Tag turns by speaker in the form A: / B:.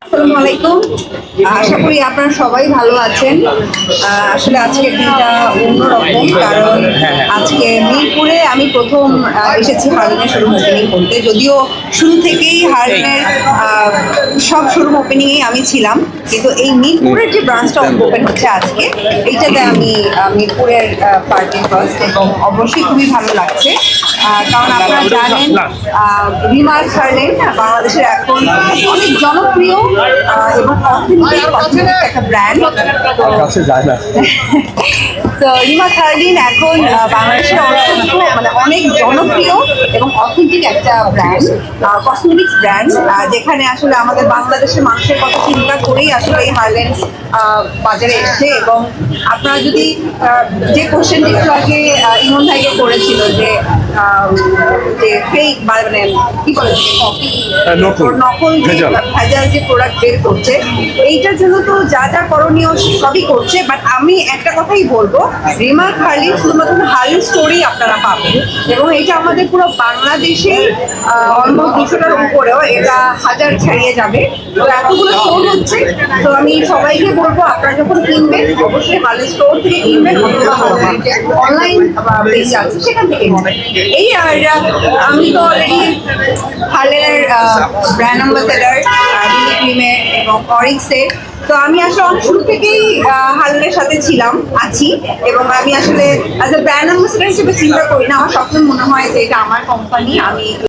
A: আসসালামু আলাইকুম। আশা করি আপনারা সবাই ভালো আছেন। আসলে আজকের দিনটা অন্যরকম, কারণ আজকে মিরপুরে আমি প্রথম এসেছি হারলেনের শোরুম ওপেনিং করতে। যদিও শুরু থেকেই হারলেনের সব শোরুম ওপেনিংয়েই আমি ছিলাম, কিন্তু এই মিরপুরের যে ব্রাঞ্চটা ওপেন হচ্ছে আজকে, এইটাতে আমি মিরপুরের পার্টি ফার্স্ট, এবং অবশ্যই খুবই ভালো লাগছে। কারণ আপনারা জানেন রিমার হারলেন বাংলাদেশের এখন অনেক জনপ্রিয় এবং অথেন্টিক একটা ব্র্যান্ড।
B: কাছে যায় না।
A: তো রিমা খার্লিন এখন বাংলাদেশের অনেক জনপ্রিয় এবং অথেন্টিক একটা ব্র্যান্ড, কসমেটিক্স ব্র্যান্ড, যেখানে আসলে আমাদের বাংলাদেশের মানুষের কথা চিন্তা করেই আসলে এই হারলেন বাজারে এসছে। এবং আপনারা যদি যে কোশ্চেনটি একটু আগে ইমন ভাইকে করেছিল যে ফেক মানে কি বলে নকল ভেজাল যে প্রোডাক্ট বের করছে, এইটার জন্য তো যা যা করণীয় সবই করছে। বাট আমি একটা কথাই বলবো, রিমা খার্লিন শুধুমাত্র হার্লিন স্টোরেই আপনারা পাবেন, এবং এটা আমাদের পুরো বাংলাদেশে অলমোস্ট 200টার উপরেও, এটা 1000 ছাড়িয়ে যাবে। তো এতগুলো স্টোর হচ্ছে, তো আমি সবাইকে বলবো আপনারা যখন কিনবেন অবশ্যই হার্লিন স্টোর থেকে কিনবেন, অনলাইন পেজ আছে সেখান থেকে কিনবেন। এই আর আমি তো অলরেডি হার্লেনের ব্র্যান্ড অ্যাম্বাসেডার ক্রিমের এবং অরিক্সের। তো আমি আসলে অনেক শুরু থেকেই হার্লেনের সাথে ছিলাম, আছি, এবং আমি আসলে অ্যাজ এ ব্র্যান্ড অ্যাম্বাসেডার হিসেবে চিন্তা করি না। আমার সবসময় মনে হয় যে এটা আমার কোম্পানি, আমি